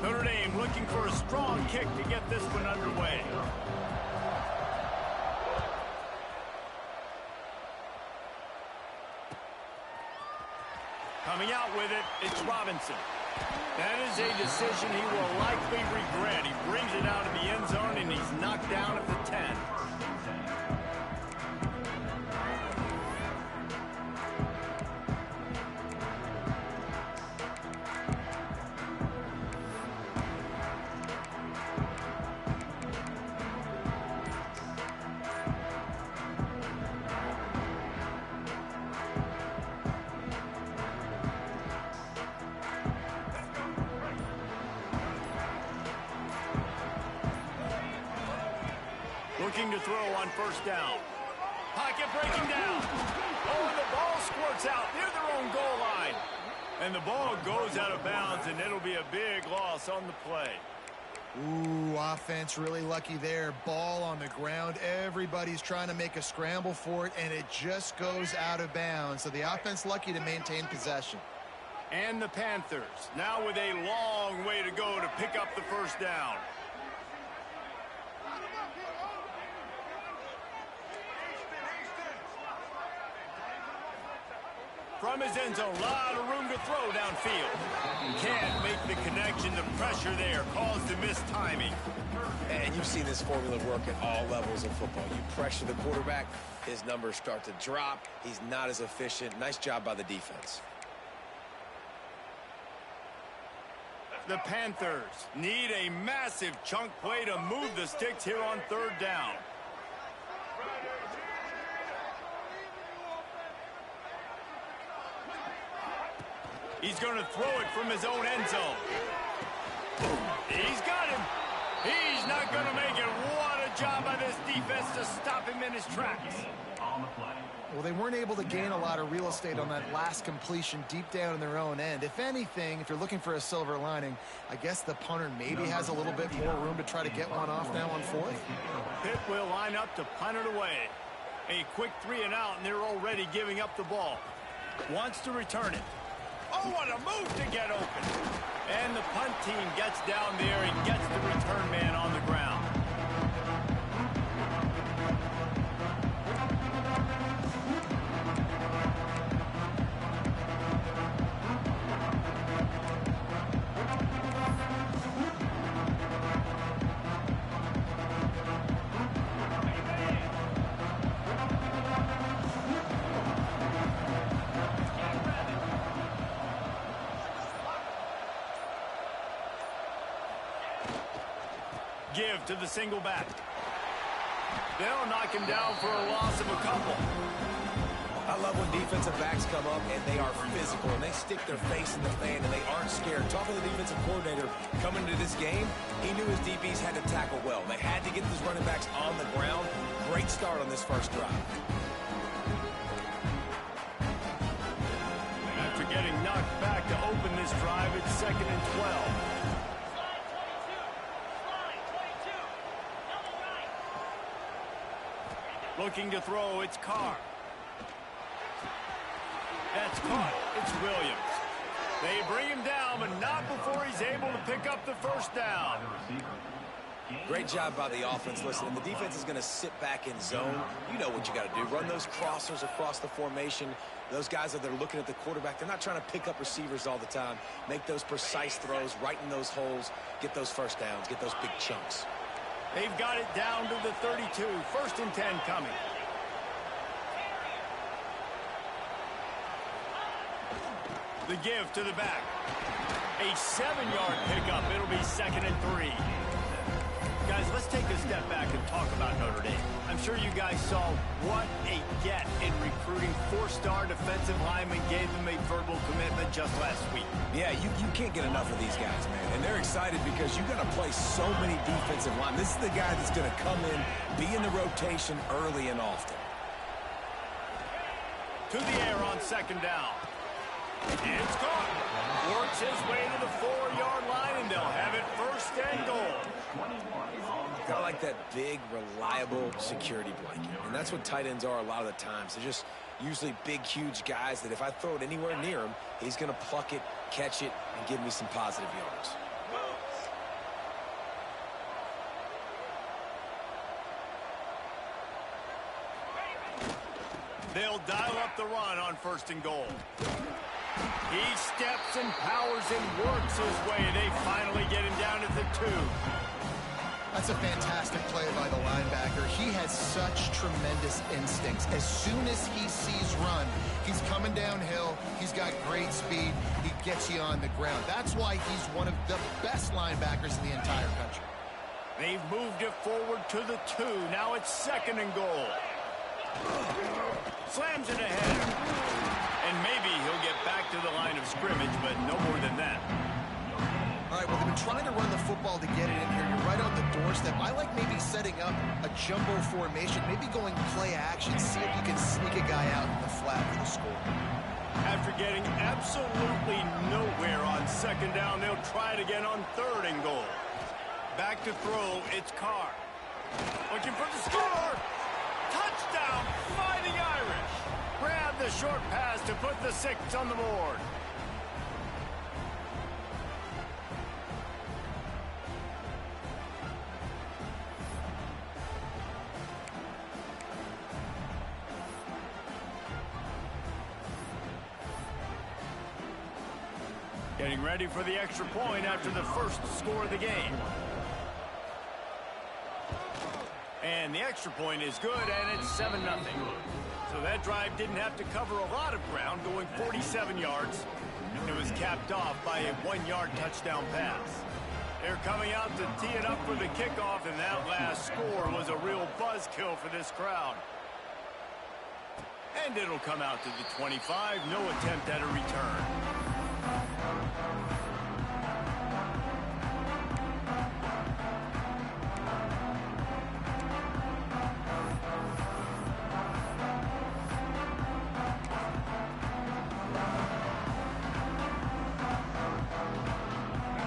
Notre Dame looking for a strong kick to get this one underway. Coming out with it, it's Robinson. That is a decision he will likely regret. He brings it out of the end zone, and he's knocked down at the 10. Looking to throw on first down. Pocket breaking down. Oh, and the ball squirts out near their own goal line. And the ball goes out of bounds, and it'll be a big loss on the play. Ooh, offense really lucky there. Ball on the ground. Everybody's trying to make a scramble for it, and it just goes out of bounds. So the offense lucky to maintain possession. And the Panthers now with a long way to go to pick up the first down. From his end zone, a lot of room to throw downfield. Can't make the connection. The pressure there caused the missed timing. And you've seen this formula work at all levels of football. You pressure the quarterback, his numbers start to drop. He's not as efficient. Nice job by the defense. The Panthers need a massive chunk play to move the sticks here on third down. He's going to throw it from his own end zone. He's got him. He's not going to make it. What a job by this defense to stop him in his tracks. Well, they weren't able to gain a lot of real estate on that last completion deep down in their own end. If anything, if you're looking for a silver lining, I guess the punter maybe has a little bit more room to try to get one off now on fourth. Pitt will line up to punt it away. A quick 3 and out, and they're already giving up the ball. Wants to return it. Oh, what a move to get open. And the punt team gets down there and gets the return man on the ground. Give to the single back. They'll knock him down for a loss of a couple. I love when defensive backs come up and they are physical and they stick their face in the fan and they aren't scared. Talking to the defensive coordinator coming into this game, he knew his DBs had to tackle well. They had to get those running backs on the ground. Great start on this first drive. After getting knocked back to open this drive, it's 2nd and 12. Looking to throw, it's Carr. That's caught. It's Williams. They bring him down, but not before he's able to pick up the first down. Great job by the offense. Listen, the defense is going to sit back in zone. You know what you got to do. Run those crossers across the formation. Those guys that are looking at the quarterback, they're not trying to pick up receivers all the time. Make those precise throws, right in those holes, get those first downs, get those big chunks. They've got it down to the 32. 1st and 10 coming. The give to the back. A 7-yard pickup. It'll be 2nd and 3. Guys, let's take a step back and talk about Notre Dame. I'm sure you guys saw what a get in recruiting. 4-star defensive linemen gave them a verbal commitment just last week. Yeah, you can't get enough of these guys, man. And they're excited because you're going to play so many defensive linemen. This is the guy that's going to come in, be in the rotation early and often. To the air on 2nd down. It's caught. Works his way to the 4-yard line, and they'll have it 1st and goal. Kind of like that big, reliable security blanket. And that's what tight ends are a lot of the times. They're just usually big, huge guys that if I throw it anywhere near him, he's going to pluck it, catch it, and give me some positive yards. They'll dial up the run on 1st and goal. He steps and powers and works his way. They finally get him down at the 2. That's a fantastic play by the linebacker. He has such tremendous instincts. As soon as he sees run, he's coming downhill. He's got great speed. He gets you on the ground. That's why he's one of the best linebackers in the entire country. They've moved it forward to the 2. Now it's 2nd and goal. Slams it ahead. And maybe he'll get back to the line of scrimmage, but no more than that. All right, well, they've been trying to run the football to get it in here. You're right on the doorstep. I like maybe setting up a jumbo formation, maybe going play action, see if you can sneak a guy out in the flat for the score. After getting absolutely nowhere on 2nd down, they'll try it again on 3rd and goal. Back to throw, it's Carr. Looking for the score! Touchdown, Fighting Irish! Grab the short pass to put the 6 on the board. Getting ready for the extra point after the first score of the game. And the extra point is good, and it's 7-0. So that drive didn't have to cover a lot of ground, going 47 yards. It was capped off by a 1-yard touchdown pass. They're coming out to tee it up for the kickoff, and that last score was a real buzzkill for this crowd. And it'll come out to the 25, no attempt at a return.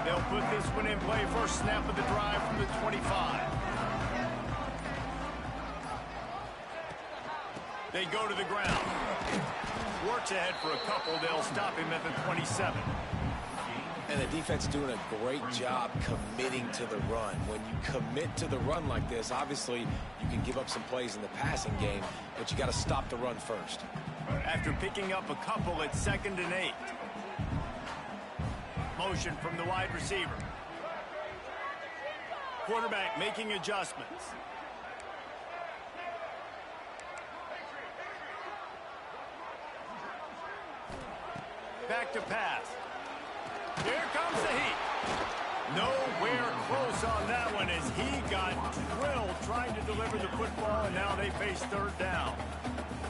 They'll put this one in play, first snap of the drive from the 25. They go to the ground. Works ahead for a couple. They'll stop him at the 27. And the defense doing a great job committing to the run. When you commit to the run like this, obviously you can give up some plays in the passing game, but you got to stop the run first. After picking up a couple, it's 2nd and 8. Motion from the wide receiver. Quarterback making adjustments. Back to pass. Here comes the heat. Nowhere close on that one as he got drilled trying to deliver the football, and now they face 3rd down.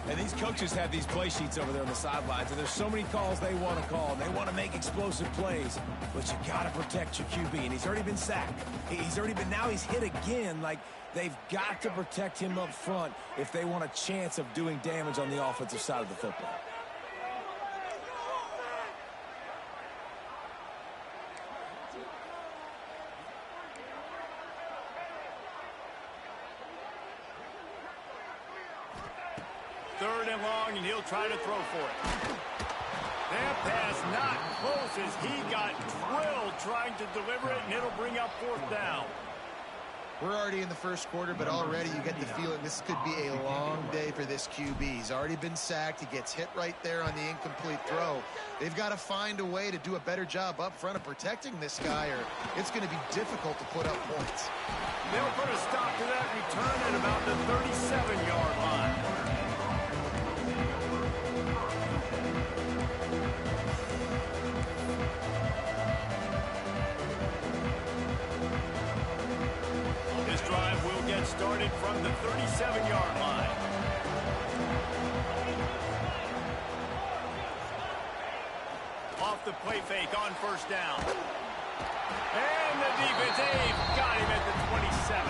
And these coaches have these play sheets over there on the sidelines, and there's so many calls they want to call. They want to make explosive plays, but you got to protect your QB, and he's already been sacked. Now he's hit again. Like, they've got to protect him up front if they want a chance of doing damage on the offensive side of the football. Third and long, and he'll try to throw for it. That pass not close as he got drilled trying to deliver it, and it'll bring up 4th down. We're already in the first quarter, but already you get the feeling this could be a long day for this QB. He's already been sacked. He gets hit right there on the incomplete throw. They've got to find a way to do a better job up front of protecting this guy, or it's going to be difficult to put up points. They'll put a stop to that return at about the 37-yard line. Started from the 37-yard line. Off the play fake on 1st down. And the defense, they've got him at the 27.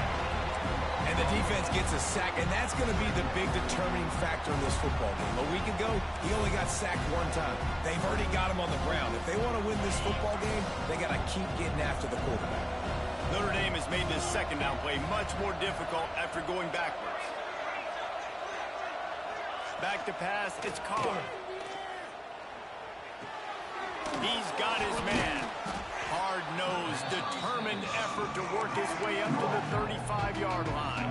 And the defense gets a sack, and that's going to be the big determining factor in this football game. A week ago, he only got sacked 1 time. They've already got him on the ground. If they want to win this football game, they got to keep getting after the quarterback. Notre Dame has made this 2nd down play much more difficult after going backwards. Back to pass, it's Carr. He's got his man. Hard-nosed, determined effort to work his way up to the 35-yard line.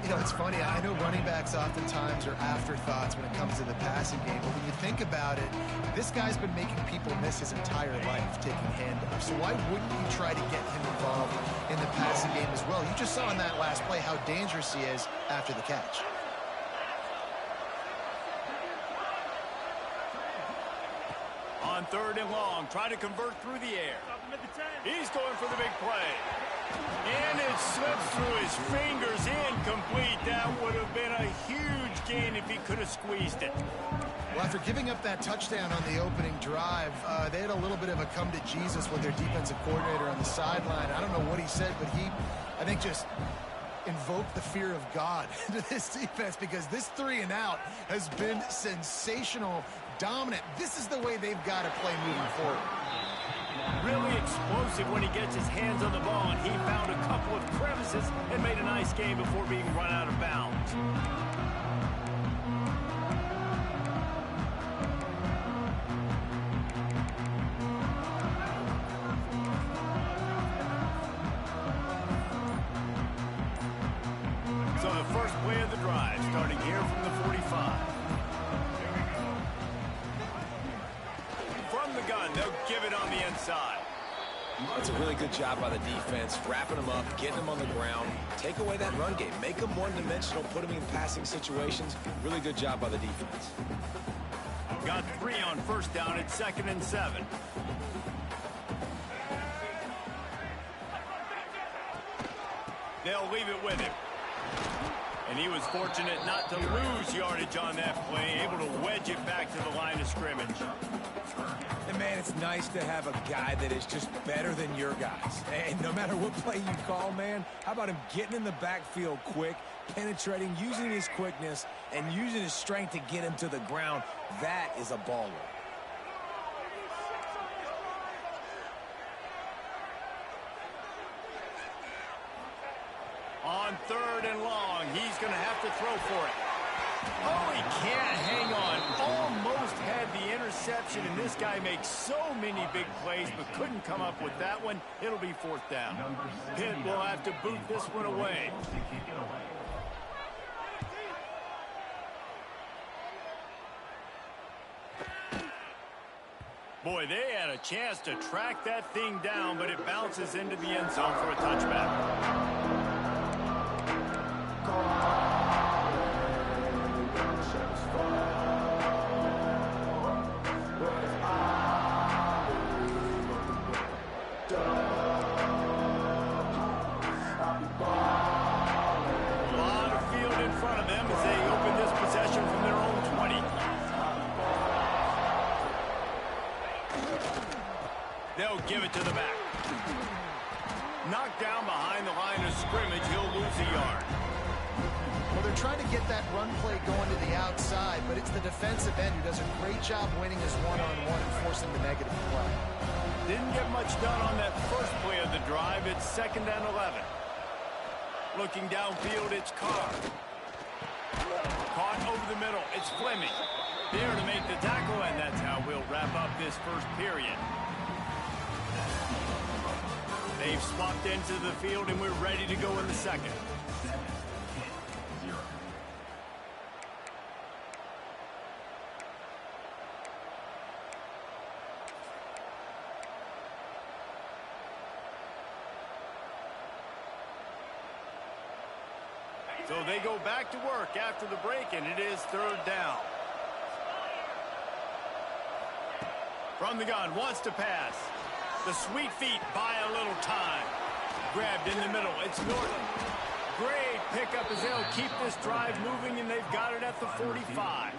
You know, it's funny. I know running backs oftentimes are afterthoughts when it comes to the passing game, but when you think about it, this guy's been making people miss his entire life taking handoffs. So why wouldn't you try to get him involved in the passing game as well? You just saw in that last play how dangerous he is after the catch. On 3rd and long, try to convert through the air. He's going for the big play. And it slips through his fingers, incomplete. That would have been a huge gain if he could have squeezed it. Well, after giving up that touchdown on the opening drive, they had a little bit of a come to Jesus with their defensive coordinator on the sideline. I don't know what he said, but he, I think, just invoked the fear of God into this defense, because this 3-and-out has been sensational, dominant. This is the way they've got to play moving forward. Really explosive when he gets his hands on the ball, and he found a couple of crevices and made a nice game before being run out of bounds. So the first play of the drive, starting here from the 45. From the gun, they'll give it on the inside. That's a really good job by the defense, wrapping them up, getting them on the ground. Take away that run game. Make them one-dimensional, put them in passing situations. Really good job by the defense. Got 3 on 1st down at 2nd and 7. They'll leave it with him. And he was fortunate not to lose yardage on that play, able to wedge it back to the line of scrimmage. And, man, it's nice to have a guy that is just better than your guys. And no matter what play you call, man, how about him getting in the backfield quick, penetrating, using his quickness, and using his strength to get him to the ground? That is a baller. On 3rd and long, he's going to have to throw for it. Oh, he can't hang on. Almost had the interception, and this guy makes so many big plays, but couldn't come up with that one. It'll be 4th down. Pitt will have to boot this one away. Boy, they had a chance to track that thing down, but it bounces into the end zone for a touchback. They'll give it to the back. Knocked down behind the line of scrimmage. He'll lose a yard. Well, they're trying to get that run play going to the outside, but it's the defensive end who does a great job winning his one-on-one and forcing the negative play. Didn't get much done on that first play of the drive. It's 2nd and 11. Looking downfield, it's Carr. Caught over the middle. It's Fleming. There to make the tackle, and that's how we'll wrap up this first period. They've swapped into the field, and we're ready to go in the second. So they go back to work after the break, and it is 3rd down. From the gun, wants to pass. The sweet feet buy a little time. Grabbed in the middle. It's Norton. Great pickup as they'll keep this drive moving, and they've got it at the 45.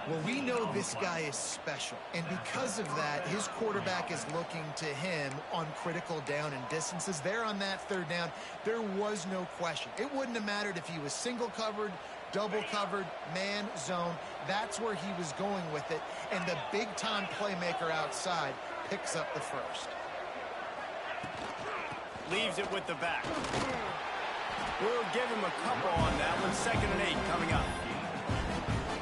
Well, we know this guy is special, and because of that, his quarterback is looking to him on critical down and distances. There on that 3rd down, there was no question. It wouldn't have mattered if he was single covered, double covered, man, zone. That's where he was going with it, and the big-time playmaker outside picks up the first. Leaves it with the back. We'll give him a couple on that one. 2nd and 8 coming up.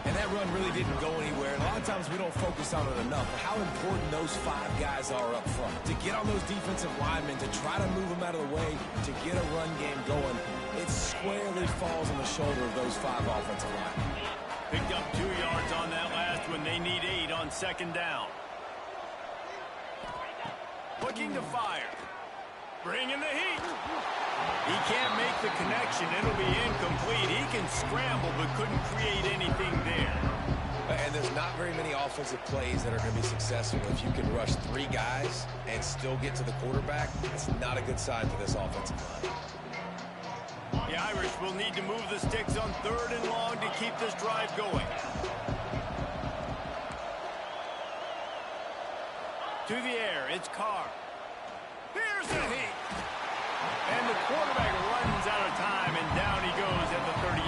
And that run really didn't go anywhere. And a lot of times we don't focus on it enough. But how important those 5 guys are up front. To get on those defensive linemen, to try to move them out of the way, to get a run game going. It squarely falls on the shoulder of those 5 offensive linemen. Picked up 2 yards on that last one. They need 8 on second down. Looking to fire. Bringing the heat. He can't make the connection. It'll be incomplete. He can scramble but couldn't create anything there. And there's not very many offensive plays that are going to be successful if you can rush 3 guys and still get to the quarterback. That's not a good sign for this offensive line. The Irish will need to move the sticks on 3rd and long to keep this drive going. To the air, it's Carr. Here's the heat. And the quarterback runs out of time, and down he goes at the 38.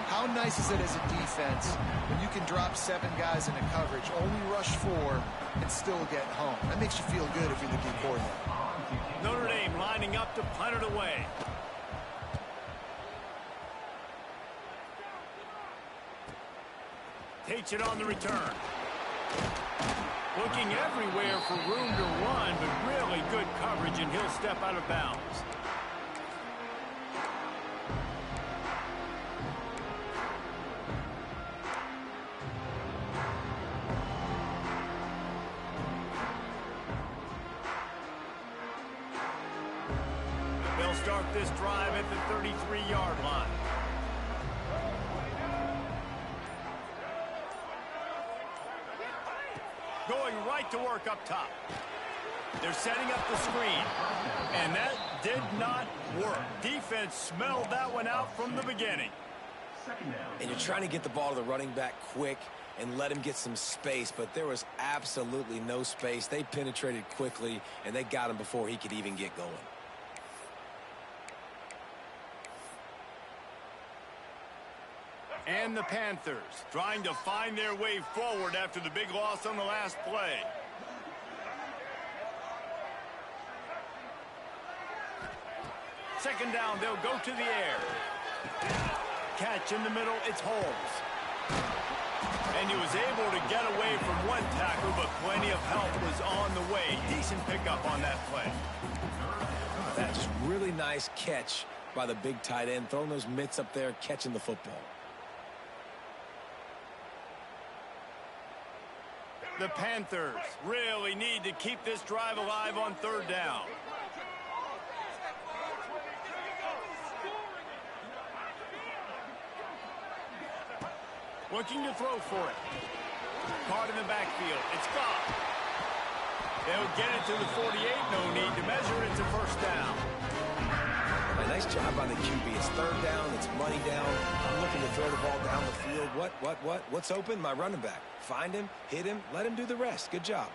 How nice is it as a defense when you can drop 7 guys into coverage, only rush 4, and still get home? That makes you feel good if you're the D coordinator. Notre Dame lining up to punt it away. Takes it on the return. Looking everywhere for room to run, but really good coverage, and he'll step out of bounds. They'll start this drive at the 33-yard line. Going right to work up top. They're setting up the screen. And that did not work. Defense smelled that one out from the beginning. And you're trying to get the ball to the running back quick and let him get some space, but there was absolutely no space. They penetrated quickly, and they got him before he could even get going. And the Panthers trying to find their way forward after the big loss on the last play. Second down, they'll go to the air. Catch in the middle, it's Holmes. And he was able to get away from one tackle, but plenty of help was on the way. Decent pickup on that play. That's just really nice catch by the big tight end, throwing those mitts up there, catching the football. The Panthers really need to keep this drive alive on 3rd down. Looking to throw for it. Caught in the backfield. It's gone. They'll get it to the 48. No need to measure. It's a first down. A nice job on the QB. It's 3rd down. It's money down. I'm looking to throw the ball down the field. What's open? My running back. Find him, hit him, let him do the rest. Good job.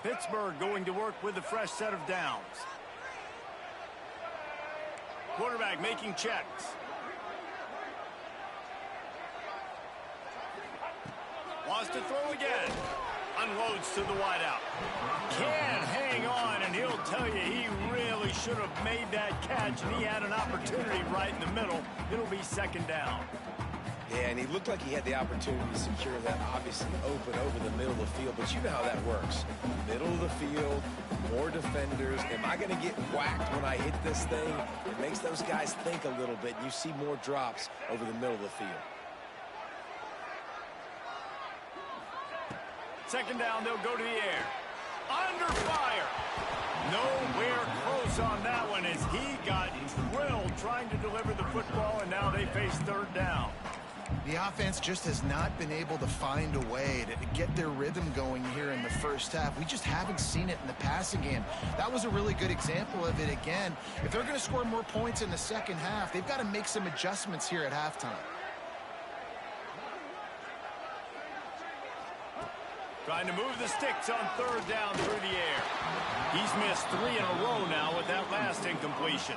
Pittsburgh going to work with a fresh set of downs. Quarterback making checks. Wants to throw again. Unloads to the wideout. Can't hang on, and he'll tell you he really should have made that catch, and he had an opportunity right in the middle. It'll be 2nd down. Yeah, and he looked like he had the opportunity to secure that, obviously open over the middle of the field, but you know how that works. Middle of the field, more defenders. Am I going to get whacked when I hit this thing? It makes those guys think a little bit, and you see more drops over the middle of the field. 2nd down, they'll go to the air. Under fire. Nowhere close on that one as he got drilled trying to deliver the football, and now they face 3rd down. The offense just has not been able to find a way to get their rhythm going here in the first half. We just haven't seen it in the passing game. That was a really good example of it again. If they're going to score more points in the second half, they've got to make some adjustments here at halftime. Trying to move the sticks on 3rd down through the air. He's missed 3 in a row now with that last incompletion.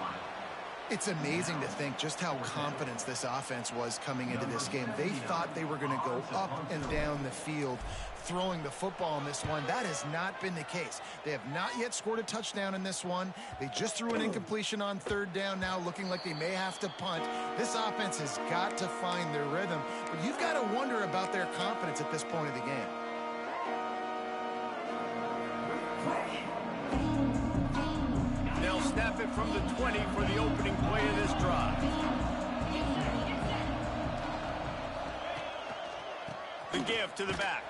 It's amazing to think just how confident this offense was coming into this game. They thought they were going to go up and down the field throwing the football in this one. That has not been the case. They have not yet scored a touchdown in this one. They just threw an incompletion on 3rd down now, looking like they may have to punt. This offense has got to find their rhythm, but you've got to wonder about their confidence at this point of the game. They'll snap it it from the 20 for the opening play of this drive. The give to the back.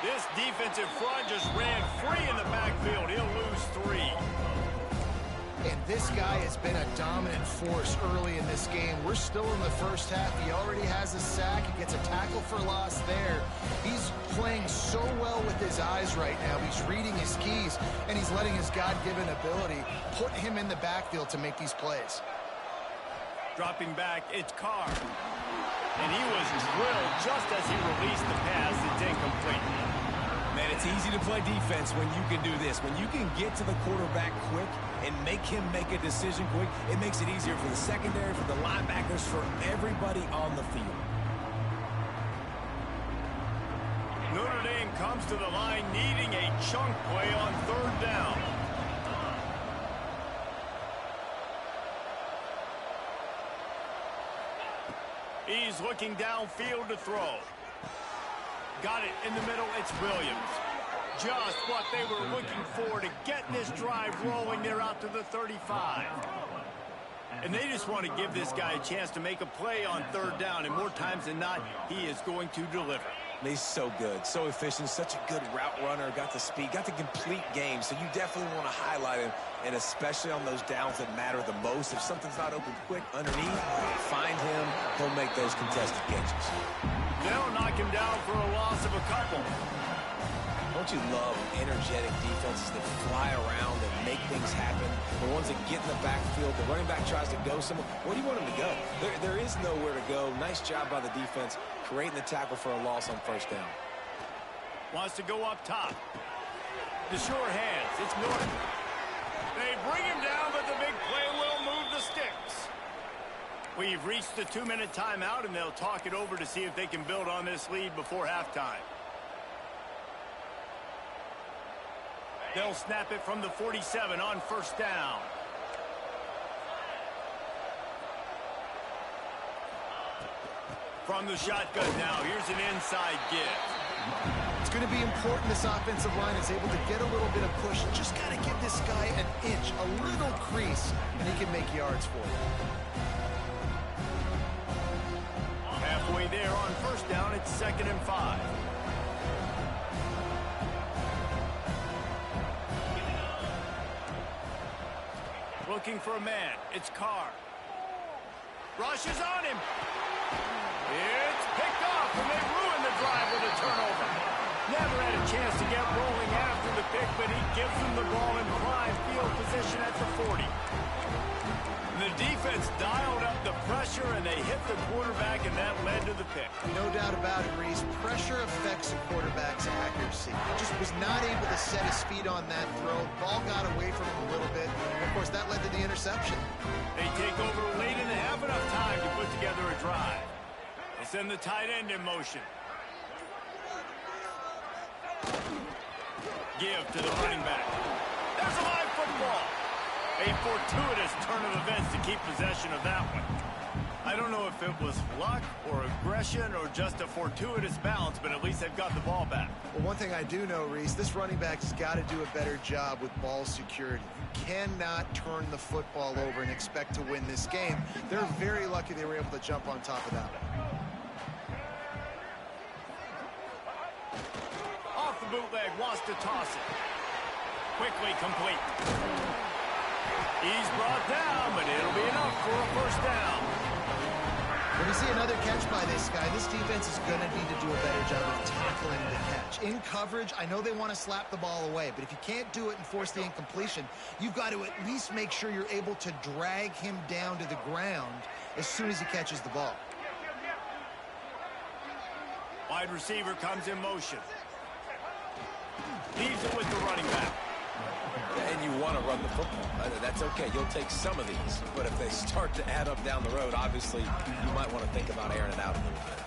This defensive front just ran free in the backfield. He'll lose 3. And this guy has been a dominant force early in this game. We're still in the first half. He already has a sack. He gets a tackle for loss there. He's playing so well with his eyes right now. He's reading his keys, and he's letting his God-given ability put him in the backfield to make these plays. Dropping back, it's Carr. And he was drilled just as he released the pass. It's incomplete. Man, it's easy to play defense when you can do this. When you can get to the quarterback quick and make him make a decision quick, it makes it easier for the secondary, for the linebackers, for everybody on the field. Notre Dame comes to the line needing a chunk play on 3rd down. He's looking downfield to throw. Got it in the middle. It's Williams. Just what they were looking for to get this drive rolling. They're out to the 35. And they just want to give this guy a chance to make a play on 3rd down. And more times than not, he is going to deliver. He's so good, so efficient, such a good route runner, got the speed, got the complete game. So you definitely want to highlight him, and especially on those downs that matter the most. If something's not open quick underneath, find him. He'll make those contested catches. They'll knock him down for a loss of a couple. Don't you love energetic defenses that fly around and make things happen? The ones that get in the backfield, the running back tries to go somewhere. Where do you want him to go? There is nowhere to go. Nice job by the defense, creating the tackle for a loss on 1st down. Wants to go up top. The sure hands. It's Norton. They bring him down, but the big play will move the sticks. We've reached the 2-minute timeout, and they'll talk it over to see if they can build on this lead before halftime. They'll snap it from the 47 on 1st down. From the shotgun now, here's an inside give. It's going to be important this offensive line is able to get a little bit of push. Just got to give this guy an inch, a little crease, and he can make yards for you. Halfway there on 1st down, it's 2nd and 5. Looking for a man. It's Carr. Rushes on him. It's picked off, and they ruin the drive with a turnover. Never had a chance to get rolling after the pick, but he gives them the ball in prime field position at the 40. The defense dialed up the pressure, and they hit the quarterback, and that led to the pick. No doubt about it, Reese. Pressure affects a quarterback's accuracy. Just was not able to set his feet on that throw. Ball got away from him a little bit. And of course, that led to the interception. They take over late and have enough time to put together a drive. They send the tight end in motion. Give to the running back. There's a live football. A fortuitous turn of events to keep possession of that one. I don't know if it was luck or aggression or just a fortuitous bounce, but at least they've got the ball back. Well, one thing I do know, Reese, this running back has got to do a better job with ball security. You cannot turn the football over and expect to win this game. They're very lucky they were able to jump on top of that one. Off the bootleg, wants to toss it. Quickly complete. He's brought down, but it'll be enough for a 1st down. When you see another catch by this guy, this defense is going to need to do a better job of tackling the catch. In coverage, I know they want to slap the ball away, but if you can't do it and force the incompletion, you've got to at least make sure you're able to drag him down to the ground as soon as he catches the ball. Wide receiver comes in motion. Leaves it with the running back. And you want to run the football. That's okay. You'll take some of these. But if they start to add up down the road, obviously, you might want to think about airing it out a little bit.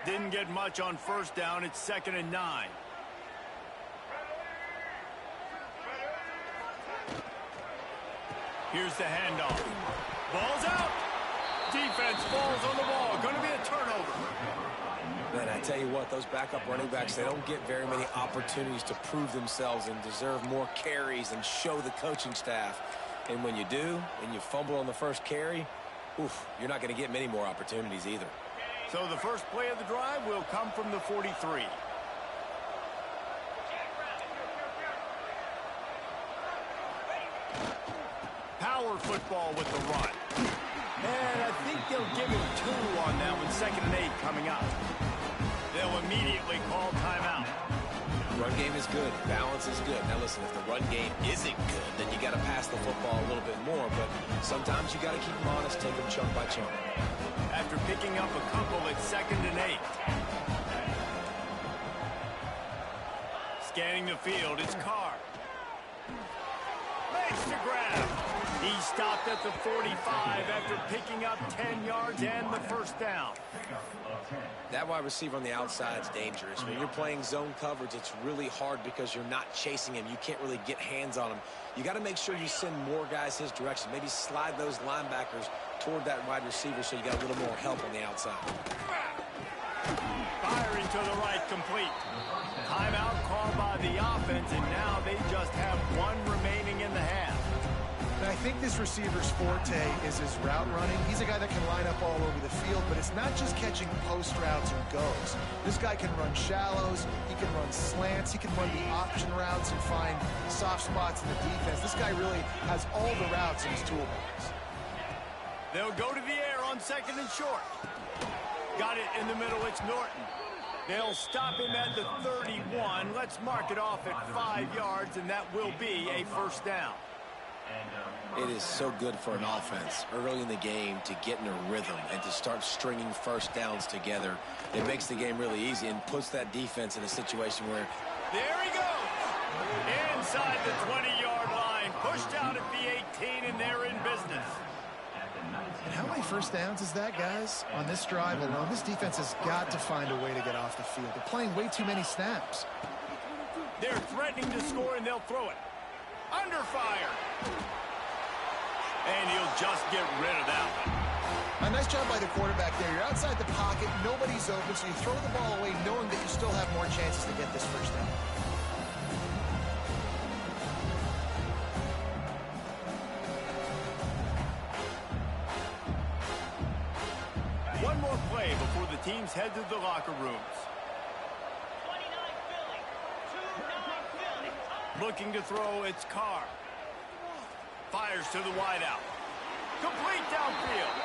Didn't get much on 1st down. It's 2nd and 9. Here's the handoff. Ball's out. Defense falls on the ball. Going to be a turnover. Man, I tell you what, those backup running backs, they don't get very many opportunities to prove themselves and deserve more carries and show the coaching staff. And when you do, and you fumble on the first carry, oof, you're not going to get many more opportunities either. So the first play of the drive will come from the 43. Power football with the run. And I think they'll give him 2 on that one, 2nd and 8 coming up. They'll immediately call timeout. Run game is good. Balance is good. Now, listen, if the run game isn't good, then you got to pass the football a little bit more. But sometimes you got to keep them honest, take them chunk by chunk. After picking up a couple, it's 2nd and 8. Scanning the field, it's Carr. Makes the grab. He stopped at the 45 after picking up 10 yards and the first down. That wide receiver on the outside is dangerous. When you're playing zone coverage, it's really hard because you're not chasing him. You can't really get hands on him. You got to make sure you send more guys his direction. Maybe slide those linebackers toward that wide receiver so you got a little more help on the outside. Firing to the right, complete. Timeout called by the offense, and now they just have 1 remaining in the half. And I think this receiver's forte is his route running. He's a guy that can line up all over the field, but it's not just catching post routes or goes. This guy can run shallows, he can run slants, he can run the option routes and find soft spots in the defense. This guy really has all the routes in his toolbox. They'll go to the air on 2nd and short. Got it in the middle, it's Norton. They'll stop him at the 31. Let's mark it off at 5 yards, and that will be a first down. It is so good for an offense early in the game to get in a rhythm and to start stringing first downs together. It makes the game really easy and puts that defense in a situation where... There he goes! Inside the 20-yard line, pushed out at the 18, and they're in business. And how many first downs is that, guys? On this drive alone, this defense has got to find a way to get off the field. They're playing way too many snaps. They're threatening to score, and they'll throw it. Under fire. And he'll just get rid of that one. A nice job by the quarterback there. You're outside the pocket, nobody's open, so you throw the ball away knowing that you still have more chances to get this first down. One more play before the teams head to the locker rooms. Looking to throw, it's Carr. Fires to the wideout. Complete downfield.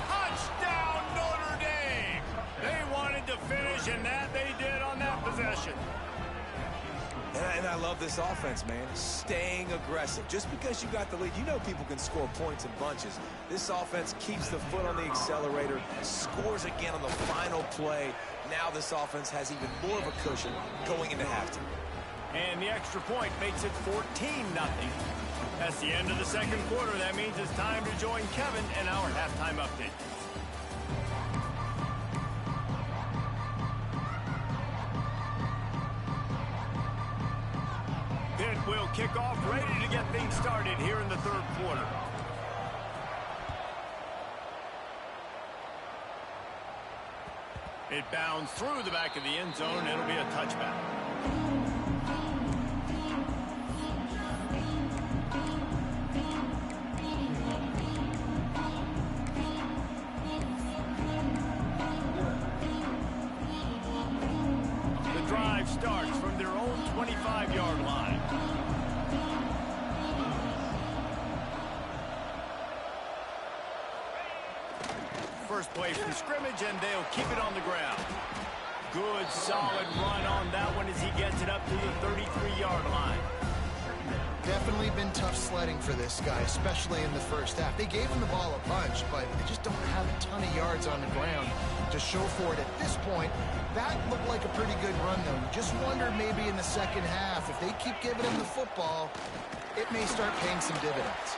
Touchdown, Notre Dame! They wanted to finish, and that they did on that possession. And I love this offense, man. Staying aggressive. Just because you got the lead, you know people can score points in bunches. This offense keeps the foot on the accelerator, scores again on the final play. Now this offense has even more of a cushion going into halftime. And the extra point makes it 14-0. That's the end of the second quarter. That means it's time to join Kevin and our halftime update. Pitt will kick off, ready to get things started here in the third quarter. It bounds through the back of the end zone. It'll be a touchback. Starts from their own 25-yard line. First play from scrimmage, and they'll keep it on the ground. Good, solid run on that one as he gets it up to the 33-yard line. Definitely been tough sledding for this guy, especially in the first half. They gave him the ball a bunch, but they just don't have a ton of yards on the ground to show for it at this point. That looked like a pretty good run, though. You just wonder maybe in the second half, if they keep giving him the football, it may start paying some dividends.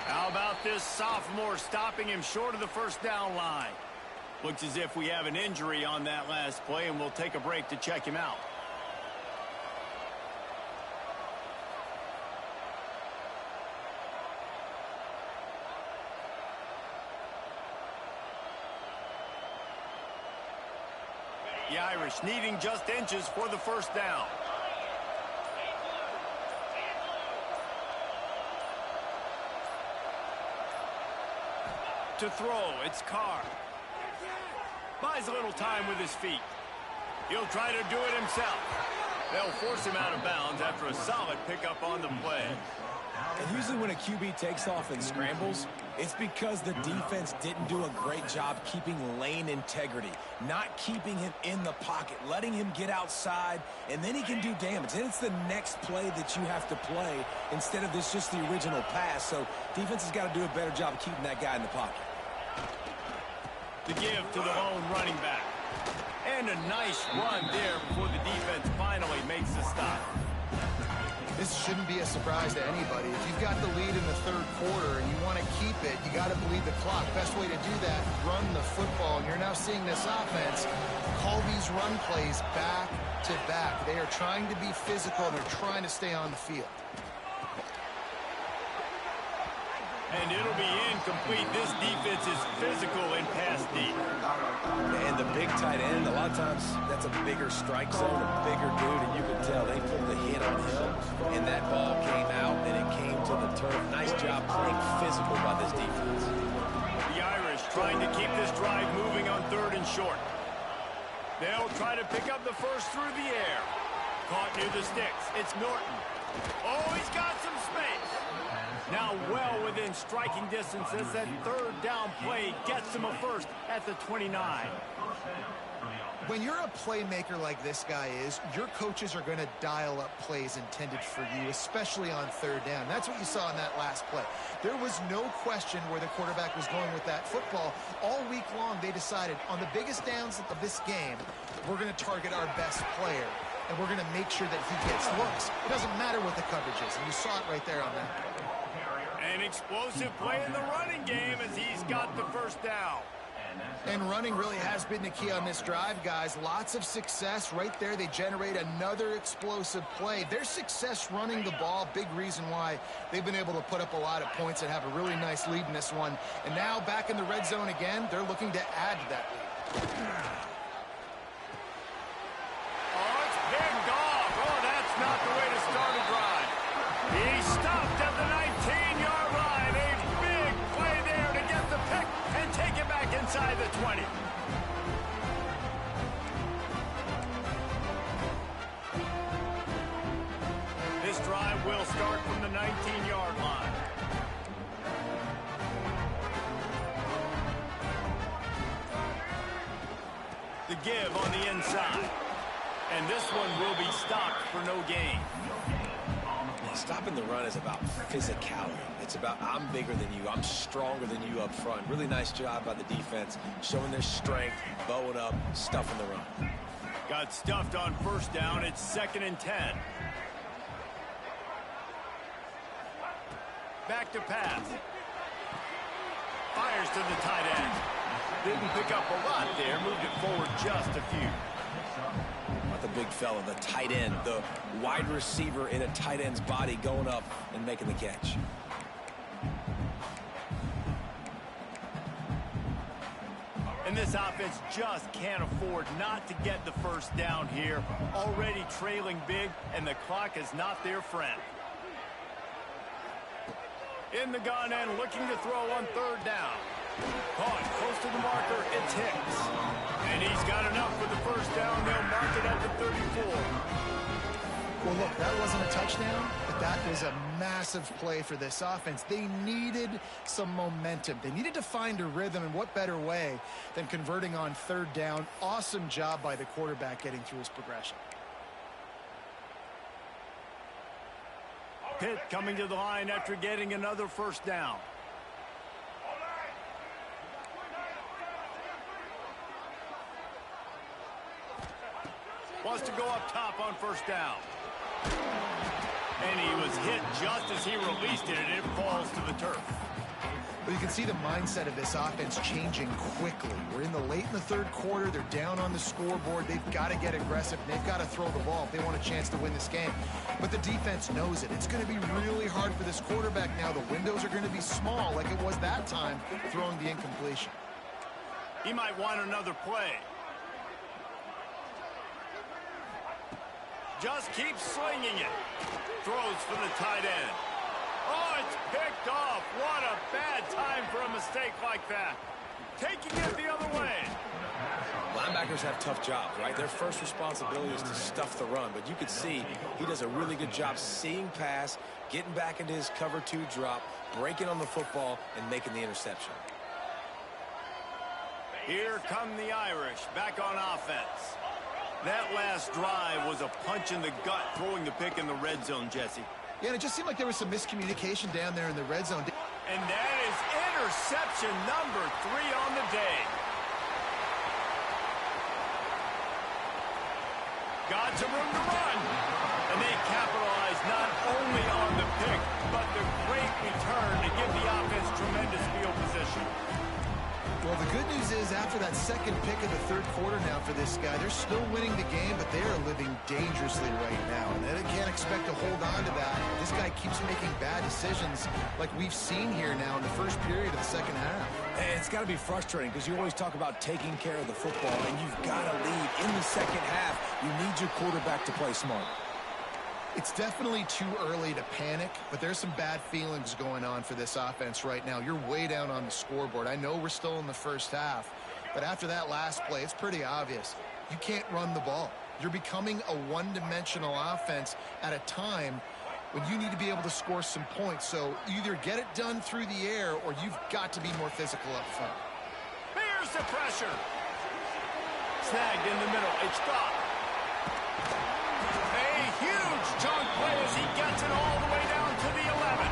How about this sophomore stopping him short of the first down line? Looks as if we have an injury on that last play, and we'll take a break to check him out. The Irish needing just inches for the first down. To throw, it's Carr. Buys a little time with his feet. He'll try to do it himself. They'll force him out of bounds after a solid pickup on the play. And usually when a QB takes off and scrambles, it's because the defense didn't do a great job keeping lane integrity, not keeping him in the pocket, letting him get outside, and then he can do damage. Then it's the next play that you have to play instead of this just the original pass. So defense has got to do a better job of keeping that guy in the pocket. The give to the lone running back. And a nice run there before the defense finally makes the stop. This shouldn't be a surprise to anybody. If you've got the lead in the third quarter and you want to keep it, you got to bleed the clock. Best way to do that, run the football. And you're now seeing this offense call these run plays back to back. They are trying to be physical, and they're trying to stay on the field. And it'll be incomplete. This defense is physical in pass deep. And the big tight end, a lot of times that's a bigger strike zone, a bigger dude, and you can tell they put the hit on him, and that ball came out, and it came to the turf. Nice job playing physical by this defense. The Irish trying to keep this drive moving on 3rd and short. They'll try to pick up the first through the air. Caught near the sticks. It's Norton. Oh, he's got some space. Now well within striking distance as that 3rd down play gets him a first at the 29. When you're a playmaker like this guy is, your coaches are going to dial up plays intended for you, especially on 3rd down. That's what you saw in that last play. There was no question where the quarterback was going with that football. All week long, they decided on the biggest downs of this game, we're going to target our best player, and we're going to make sure that he gets looks. It doesn't matter what the coverage is, and you saw it right there on that play. An explosive play in the running game as he's got the first down. And running really has been the key on this drive, guys. Lots of success right there. They generate another explosive play. Their success running the ball, big reason why they've been able to put up a lot of points and have a really nice lead in this one. And now back in the red zone again, they're looking to add to that lead. Oh, it's picked off. Oh, that's not the way to start a drive. He stopped at the 19-yard line. A big play there to get the pick and take it back inside the 20. This drive will start from the 19-yard line. The give on the inside. And this one will be stopped for no gain. Stopping the run is about physicality. It's about I'm bigger than you. I'm stronger than you up front. Really nice job by the defense, showing their strength, bowing up, stuffing the run. Got stuffed on first down. It's 2nd and 10. Back to pass. Fires to the tight end. Didn't pick up a lot there. Moved it forward just a few. The big fella, the tight end, the wide receiver in a tight end's body going up and making the catch. And this offense just can't afford not to get the first down here. Already trailing big, and the clock is not their friend. In the gun and looking to throw on 3rd down. Caught close to the marker, it's Hicks. And he's got enough for the first down. They'll mark it at the 34. Well, look, that wasn't a touchdown, but that was a massive play for this offense. They needed some momentum. They needed to find a rhythm, and what better way than converting on 3rd down. Awesome job by the quarterback getting through his progression. Pitt coming to the line after getting another first down. Wants to go up top on first down. And he was hit just as he released it, and it falls to the turf. Well, you can see the mindset of this offense changing quickly. We're late in the 3rd quarter. They're down on the scoreboard. They've got to get aggressive. They've got to throw the ball if they want a chance to win this game. But the defense knows it. It's going to be really hard for this quarterback now. The windows are going to be small like it was that time throwing the incompletion. He might want another play. Just keeps slinging it. Throws for the tight end. Oh, it's picked off. What a bad time for a mistake like that. Taking it the other way. Linebackers have tough jobs, right? Their first responsibility is to stuff the run, but you can see he does a really good job seeing pass, getting back into his cover 2 drop, breaking on the football, and making the interception. Here come the Irish back on offense. That last drive was a punch in the gut, throwing the pick in the red zone, Jesse. Yeah, and it just seemed like there was some miscommunication down there in the red zone. And that is interception number 3 on the day. Got some room to run. And they capitalized not only on the pick, but the great return to give the offense tremendous field position. Well, the good news is after that second pick of the third quarter now for this guy, they're still winning the game, but they are living dangerously right now. And they can't expect to hold on to that. This guy keeps making bad decisions like we've seen here now in the first period of the second half. And it's got to be frustrating because you always talk about taking care of the football, and you've got to lead in the second half. You need your quarterback to play smart. It's definitely too early to panic, but there's some bad feelings going on for this offense right now. You're way down on the scoreboard. I know we're still in the first half, but after that last play, it's pretty obvious. You can't run the ball. You're becoming a one-dimensional offense at a time when you need to be able to score some points. So either get it done through the air or you've got to be more physical up front. Here's the pressure. Snagged in the middle. It's stopped. Huge chunk play as he gets it all the way down to the 11.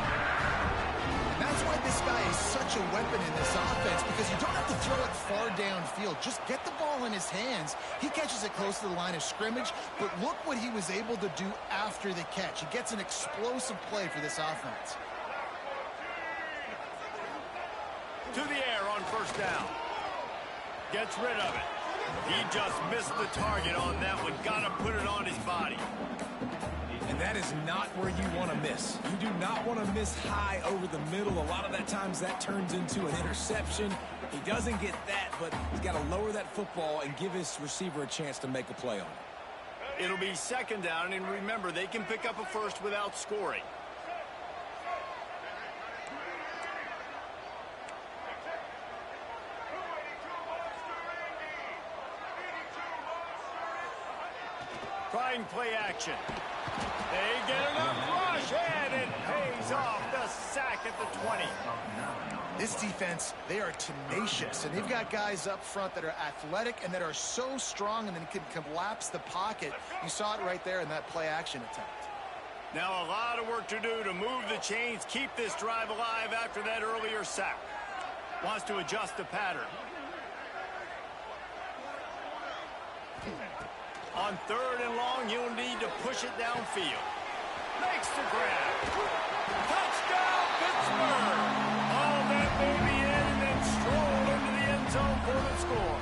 That's why this guy is such a weapon in this offense, because you don't have to throw it far downfield. Just get the ball in his hands. He catches it close to the line of scrimmage, but look what he was able to do after the catch. He gets an explosive play for this offense. To the air on first down. Gets rid of it. He just missed the target on that one. Got to put it on his body. And that is not where you want to miss. You do not want to miss high over the middle. A lot of that times that turns into an interception. He doesn't get that, but he's got to lower that football and give his receiver a chance to make a play on it. It'll be second down, and remember, they can pick up a first without scoring. Trying play action. They get enough rush, and it pays off. The sack at the 20. This defense, they are tenacious, and they've got guys up front that are athletic and that are so strong and then can collapse the pocket. You saw it right there in that play action attempt. Now a lot of work to do to move the chains, keep this drive alive after that earlier sack. Wants to adjust the pattern. On third and long, you'll need to push it downfield. Makes the grab. Touchdown, Pittsburgh! All that baby in and then stroll into the end zone for the score.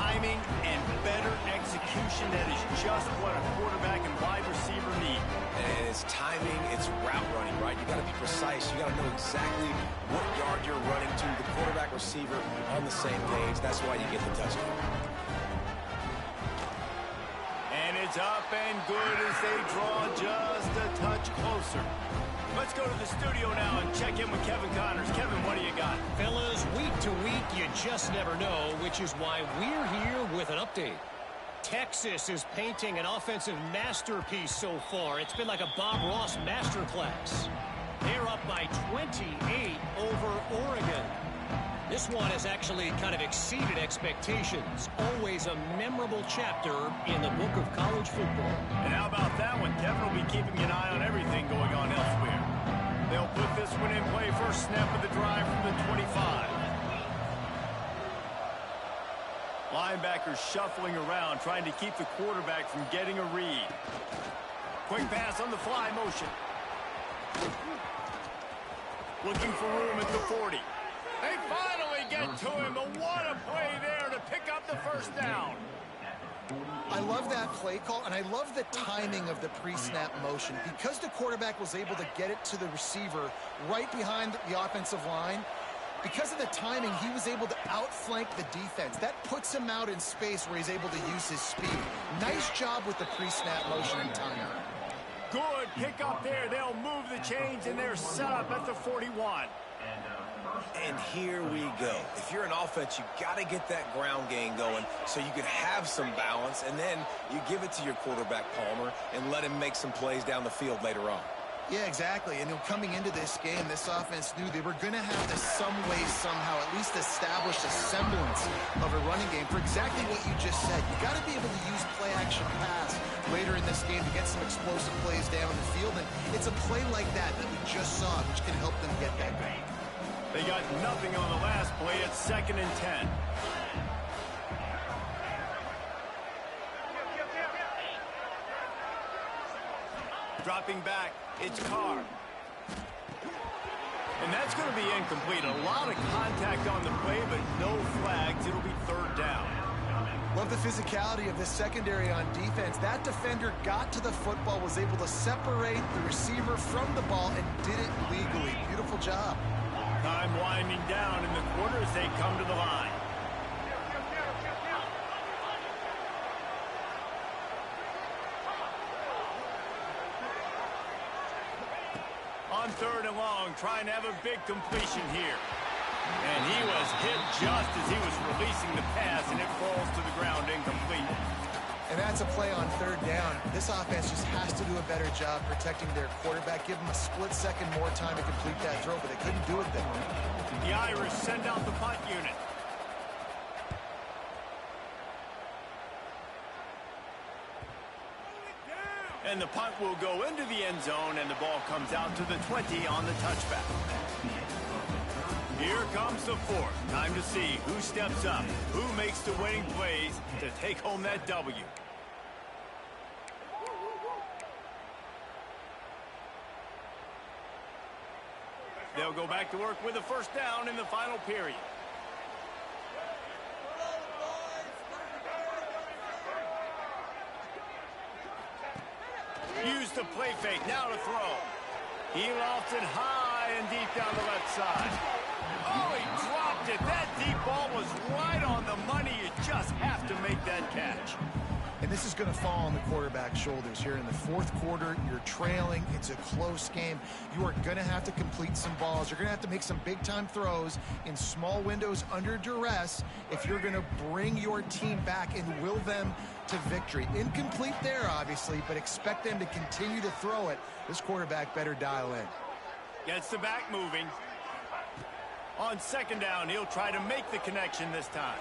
Timing and better execution, that is just what a quarterback and wide receiver need. And it's timing, it's route running, right? You got to be precise. You got to know exactly what yard you're running to. The quarterback receiver on the same page. That's why you get the touchdown. It's up and good as they draw just a touch closer. Let's go to the studio now and check in with Kevin Connors. Kevin, what do you got? Fellas, week to week, you just never know, which is why we're here with an update. Texas is painting an offensive masterpiece so far. It's been like a Bob Ross masterclass. They're up by 28 over Oregon. This one has actually kind of exceeded expectations. Always a memorable chapter in the book of college football. And how about that one? Kevin will be keeping an eye on everything going on elsewhere. They'll put this one in play first snap of the drive from the 25. Linebackers shuffling around, trying to keep the quarterback from getting a read. Quick pass on the fly motion. Looking for room at the 40. They finally get to him, but what a play there to pick up the first down. I love that play call, and I love the timing of the pre-snap motion. Because the quarterback was able to get it to the receiver right behind the offensive line, Because of the timing, he was able to outflank the defense. That puts him out in space where he's able to use his speed. Nice job with the pre-snap motion and timing. Good pick up there. They'll move the chains, and they're set up at the 41. And here we go. If you're an offense, you got to get that ground game going so you can have some balance, and then you give it to your quarterback, Palmer, and let him make some plays down the field later on. Yeah, exactly. And coming into this game, this offense knew they were going to have to some way, somehow, at least establish a semblance of a running game for exactly what you just said. You got to be able to use play-action pass later in this game to get some explosive plays down the field. And it's a play like that we just saw, which can help them get that going. They got nothing on the last play. It's 2nd and 10. Dropping back, it's Carr. And that's going to be incomplete. A lot of contact on the play, but no flags. It'll be 3rd down. Love the physicality of this secondary on defense. That defender got to the football, was able to separate the receiver from the ball, and did it legally. Beautiful job. Time winding down in the quarter as they come to the line. On 3rd and long, trying to have a big completion here. And he was hit just as he was releasing the pass, and it falls to the ground incomplete. And that's a play on 3rd down. This offense just has to do a better job protecting their quarterback. Give them a split second more time to complete that throw, but they couldn't do it then. The Irish send out the punt unit. And the punt will go into the end zone, and the ball comes out to the 20 on the touchback. Here comes the 4th. Time to see who steps up, who makes the winning plays to take home that W. They'll go back to work with a 1st down in the final period. Use the play fake, now to throw. He lofts it high and deep down the left side. Oh, he dropped it. That deep ball was right on the money. You just have to make that catch. And this is going to fall on the quarterback's shoulders here in the 4th quarter. You're trailing. It's a close game. You are going to have to complete some balls. You're going to have to make some big-time throws in small windows under duress if you're going to bring your team back and will them to victory. Incomplete there, obviously, but expect them to continue to throw it. This quarterback better dial in. Gets the back moving. On 2nd down, he'll try to make the connection this time.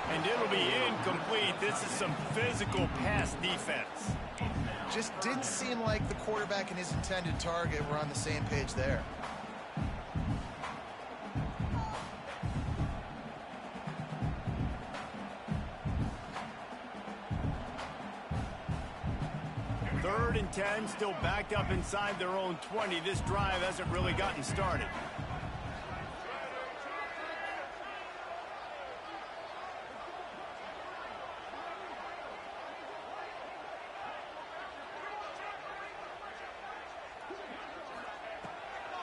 And it'll be incomplete. This is some physical pass defense. Just didn't seem like the quarterback and his intended target were on the same page there. Third and 10, still backed up inside their own 20. This drive hasn't really gotten started.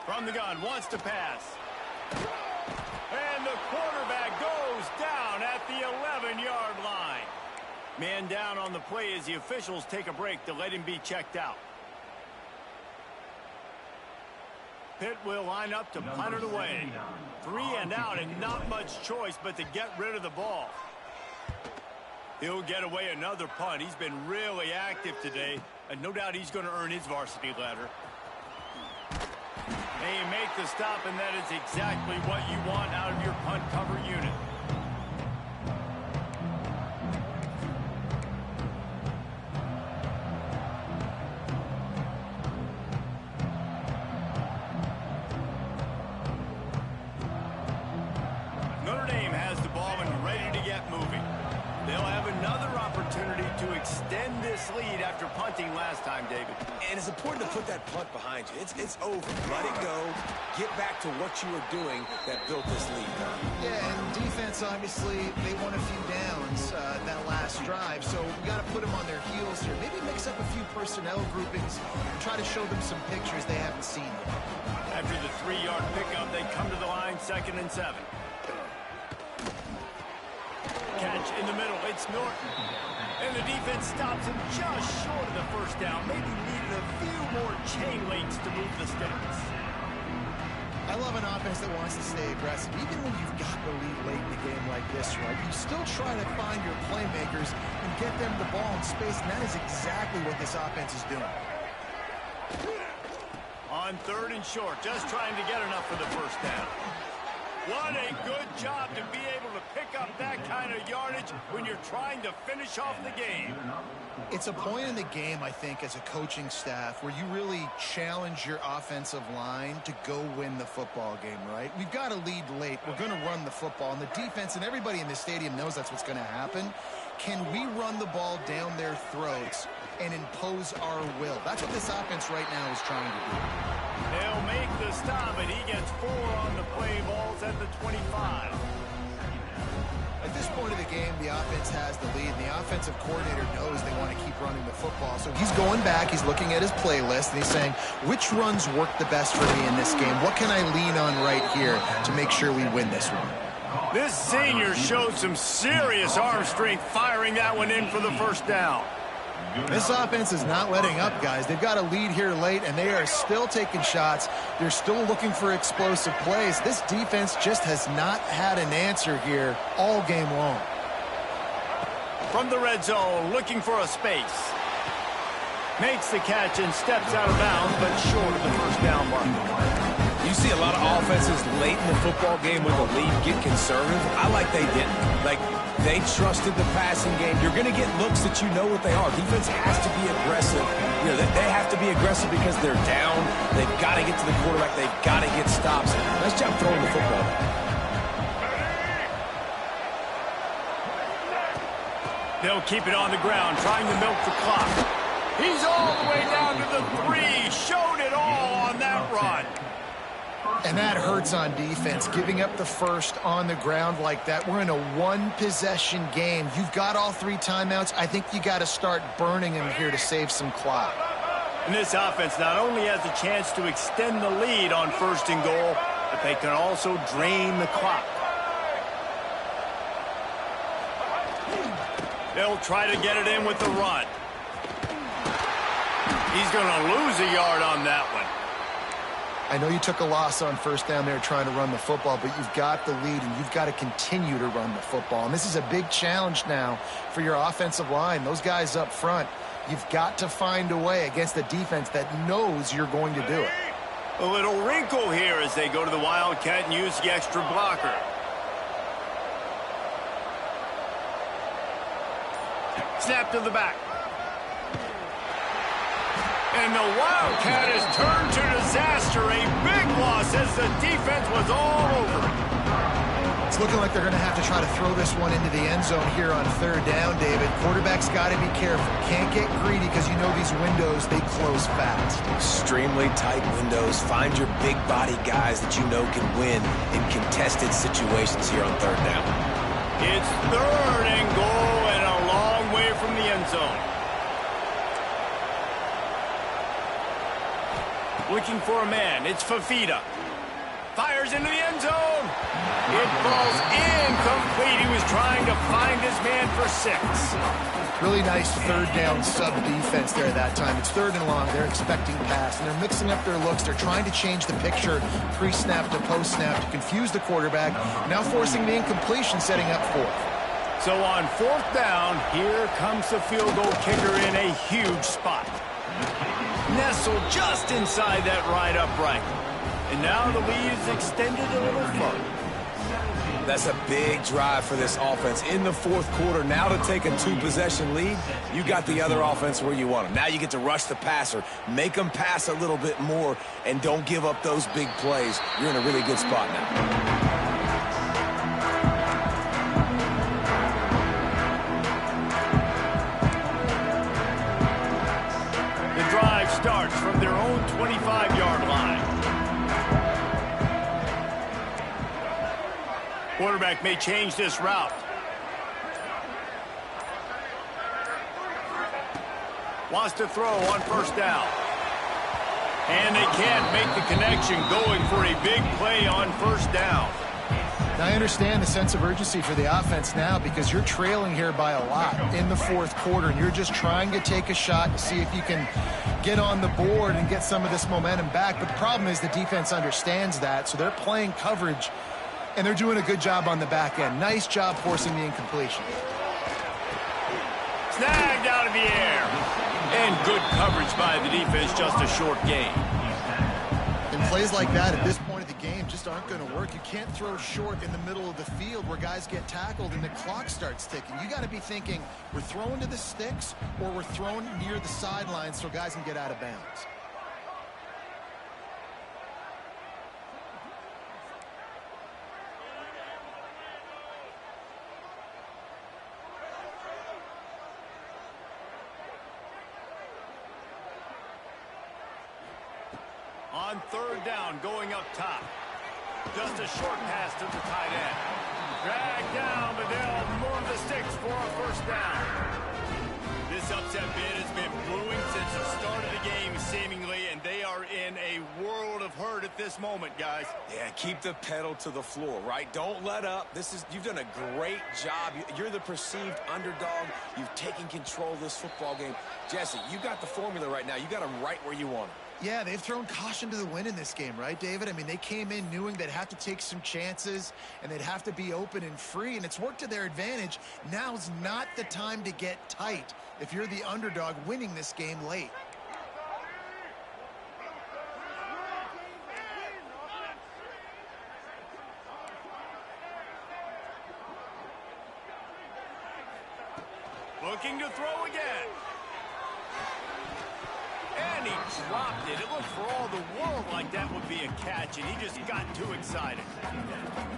From the gun, wants to pass. And the quarterback goes down at the 11-yard line. Man down on the play as the officials take a break to let him be checked out. Pitt will line up to punt it away. 3 and out, and not much choice but to get rid of the ball. He'll get away another punt. He's been really active today, and no doubt he's going to earn his varsity letter. They make the stop, and that is exactly what you want out of your punt cover unit. Notre Dame has the ball and ready to get moving. They'll have another opportunity to extend this lead after punting last time, David. And it's important to put that punt behind you. It's over. Let it go. Get back to what you were doing that built this lead. Yeah, and defense, obviously, they won a few downs that last drive, so we got to put them on their heels here. Maybe mix up a few personnel groupings and try to show them some pictures they haven't seen yet. After the 3-yard pickup, they come to the line, 2nd and 7. Catch in the middle. It's Norton. And the defense stops him just short of the first down. Maybe needed a few more chain links to move the sticks. I love an offense that wants to stay aggressive. Even when you've got the lead late in the game like this, right, you still try to find your playmakers and get them the ball in space, and that is exactly what this offense is doing. On 3rd and short, just trying to get enough for the first down. What a good job to be able to pick up that kind of yardage when you're trying to finish off the game. It's a point in the game, I think, as a coaching staff where you really challenge your offensive line to go win the football game, right? We've got to lead late. We're going to run the football, and the defense and everybody in the stadium knows that's what's going to happen. Can we run the ball down their throats and impose our will? That's what this offense right now is trying to do. They'll make the stop, and he gets 4 on the play. Balls at the 25. At this point of the game, the offense has the lead, and the offensive coordinator knows they want to keep running the football. So he's going back, he's looking at his playlist, and he's saying, which runs work the best for me in this game? What can I lean on right here to make sure we win this one? This senior showed some serious arm strength firing that one in for the first down. This offense is not letting up, guys. They've got a lead here late, and they are still taking shots. They're still looking for explosive plays. This defense just has not had an answer here all game long. From the red zone, looking for a space. Makes the catch and steps out of bounds, but short of the first down mark. You see a lot of offenses late in the football game with a lead get conservative. I like they didn't. Like, they trusted the passing game. You're going to get looks that you know what they are. Defense has to be aggressive. You know, they have to be aggressive because they're down. They've got to get to the quarterback. They've got to get stops. Nice job throwing the football. They'll keep it on the ground, trying to milk the clock. He's all the way down to the 3. Showed it all on that run. And that hurts on defense, giving up the first on the ground like that. We're in a one-possession game. You've got all 3 timeouts. I think you got to start burning them here to save some clock. And this offense not only has a chance to extend the lead on 1st and goal, but they can also drain the clock. They'll try to get it in with the run. He's going to lose a yard on that one. I know you took a loss on first down there trying to run the football, but you've got the lead, and you've got to continue to run the football. And this is a big challenge now for your offensive line. Those guys up front, you've got to find a way against a defense that knows you're going to do it. A little wrinkle here as they go to the Wildcat and use the extra blocker. Snap to the back. And the Wildcat has turned to disaster. A big loss as the defense was all over it. It's looking like they're going to have to try to throw this one into the end zone here on 3rd down, David. Quarterback's got to be careful. Can't get greedy because you know these windows, they close fast. Extremely tight windows. Find your big body guys that you know can win in contested situations here on 3rd down. It's 3rd and goal and a long way from the end zone. Looking for a man. It's Footie. Fires into the end zone. It falls incomplete. He was trying to find his man for 6. Really nice 3rd down sub defense there that time. It's 3rd and long. They're expecting pass, and they're mixing up their looks. They're trying to change the picture pre-snap to post-snap to confuse the quarterback, now forcing the incompletion, setting up 4th. So on 4th down, here comes the field goal kicker in a huge spot. Nestled just inside that right upright. And now the lead is extended a little further. That's a big drive for this offense in the 4th quarter. Now to take a 2-possession lead, you got the other offense where you want them. Now you get to rush the passer, make them pass a little bit more, and don't give up those big plays. You're in a really good spot now. Starts from their own 25-yard line. Quarterback may change this route. Wants to throw on first down. And they can't make the connection, going for a big play on first down. Now, I understand the sense of urgency for the offense now because you're trailing here by a lot in the fourth quarter, and you're just trying to take a shot to see if you can get on the board and get some of this momentum back. But the problem is the defense understands that, so they're playing coverage, and they're doing a good job on the back end. Nice job forcing the incompletion. Snagged out of the air. And good coverage by the defense, just a short gain. And plays like that at this point of the game just aren't going to work. You can't throw short in the middle of the field where guys get tackled and the clock starts ticking. You got to be thinking we're throwing to the sticks or we're throwing near the sidelines so guys can get out of bounds. On third down, going up top. Just a short pass to the tight end. Dragged down, but they'll move the sticks for a first down. This upset bid has been brewing since the start of the game, seemingly, and they are in a world of hurt at this moment, guys. Yeah, keep the pedal to the floor, right? Don't let up. You've done a great job. You're the perceived underdog. You've taken control of this football game. Jesse, you got the formula right now. You got them right where you want them. Yeah, they've thrown caution to the wind in this game, right, David? I mean, they came in knowing they'd have to take some chances and they'd have to be open and free, and it's worked to their advantage. Now's not the time to get tight if you're the underdog winning this game late. Looking to throw again. And he dropped it. It looked for all the world like that would be a catch, and he just got too excited.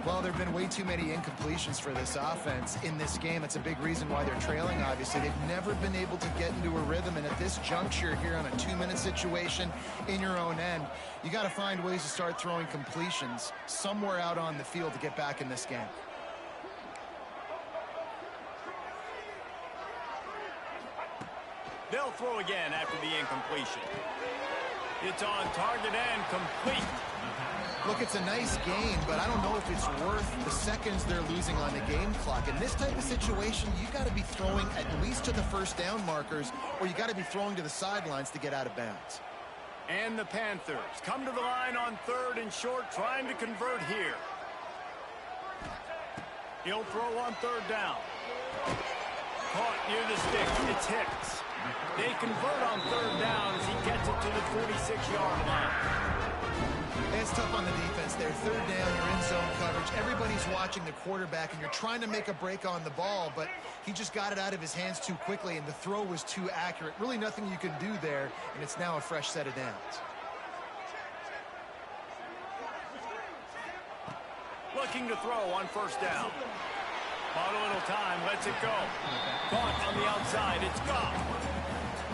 Well, there have been way too many incompletions for this offense in this game. It's a big reason why they're trailing, obviously. They've never been able to get into a rhythm, and at this juncture here on a 2-minute situation in your own end, you got to find ways to start throwing completions somewhere out on the field to get back in this game. They'll throw again after the incompletion. It's on target and complete. Look, it's a nice gain, but I don't know if it's worth the seconds they're losing on the game clock. In this type of situation, you got to be throwing at least to the first down markers, or you got to be throwing to the sidelines to get out of bounds. And the Panthers come to the line on third and short, trying to convert here. He'll throw on third down. Caught near the sticks. It's Hicks. They convert on third down as he gets it to the 46-yard line. It's tough on the defense there. Third down, you're in zone coverage. Everybody's watching the quarterback, and you're trying to make a break on the ball, but he just got it out of his hands too quickly, and the throw was too accurate. Really nothing you can do there, and it's now a fresh set of downs. Looking to throw on first down. Bought a little time, lets it go. Caught on the outside, it's gone.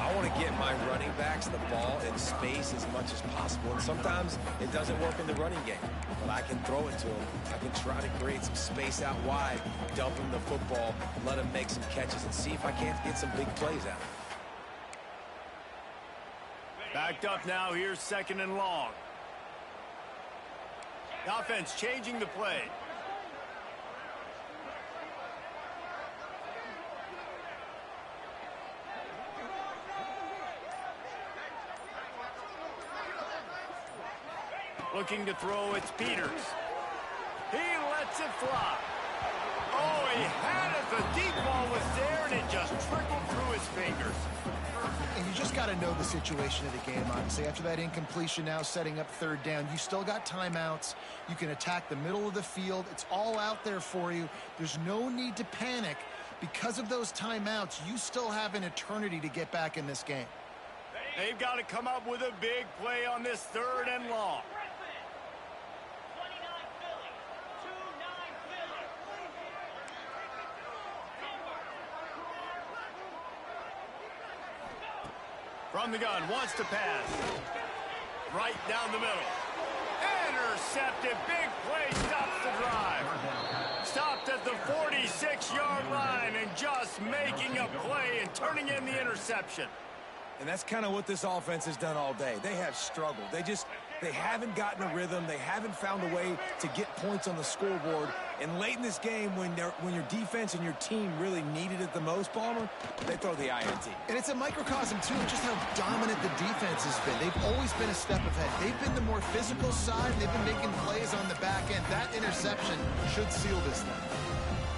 I want to get my running backs the ball in space as much as possible, and sometimes it doesn't work in the running game, but I can throw it to them. I can try to create some space out wide, dump them the football, let them make some catches, and see if I can't get some big plays out of it. Backed up now, here's second and long. The offense changing the play. Looking to throw, it's Peters. He lets it fly. Oh, he had it. The deep ball was there, and it just trickled through his fingers. And you just got to know the situation of the game, obviously. After that incompletion now setting up third down, you still got timeouts. You can attack the middle of the field. It's all out there for you. There's no need to panic. Because of those timeouts, you still have an eternity to get back in this game. They've got to come up with a big play on this third and long. From the gun, wants to pass. Right down the middle. Intercepted. Big play, stops the drive. Stopped at the 46-yard line and just making a play and turning in the interception. And that's kind of what this offense has done all day. They have struggled. They haven't gotten a rhythm. They haven't found a way to get points on the scoreboard. And late in this game, when your defense and your team really needed it the most, Palmer, they throw the INT. And it's a microcosm, too, of just how dominant the defense has been. They've always been a step ahead. They've been the more physical side. They've been making plays on the back end. That interception should seal this thing.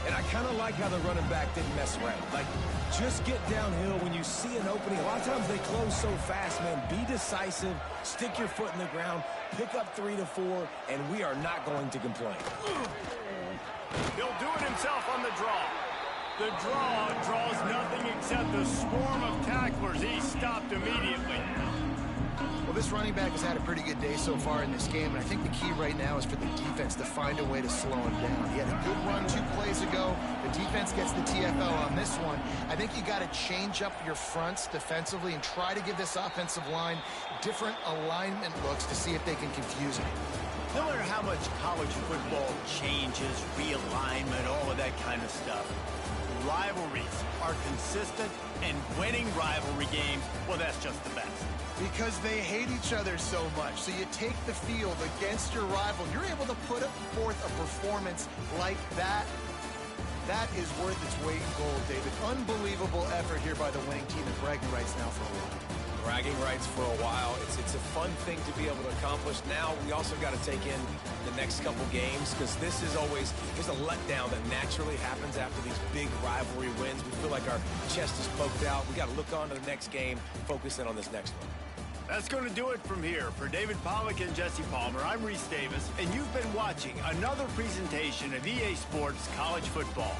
And I kind of like how the running back didn't mess around. Like, just get downhill when you see an opening. A lot of times they close so fast, man. Be decisive, stick your foot in the ground, pick up 3 to 4, and we are not going to complain. He'll do it himself on the draw. The draw draws nothing except the swarm of tacklers. He's stopped immediately. Well, this running back has had a pretty good day so far in this game, and I think the key right now is for the defense to find a way to slow him down. He had a good run 2 plays ago. The defense gets the TFL on this one. I think you got to change up your fronts defensively and try to give this offensive line different alignment looks to see if they can confuse him. No matter how much college football changes, realignment, all of that kind of stuff, rivalries are consistent, and winning rivalry games, well, that's just the best. Because they hate each other so much. So you take the field against your rival. You're able to put forth a performance like that. That is worth its weight in gold, David. Unbelievable effort here by the winning team, and bragging rights now for a while. Bragging rights for a while. It's a fun thing to be able to accomplish. Now we also got to take in the next couple games, because this is always, there's a letdown that naturally happens after these big rivalry wins. We feel like our chest is poked out. We got to look on to the next game, focus in on this next one. That's going to do it from here. For David Pollack and Jesse Palmer, I'm Reese Davis, and you've been watching another presentation of EA Sports College Football.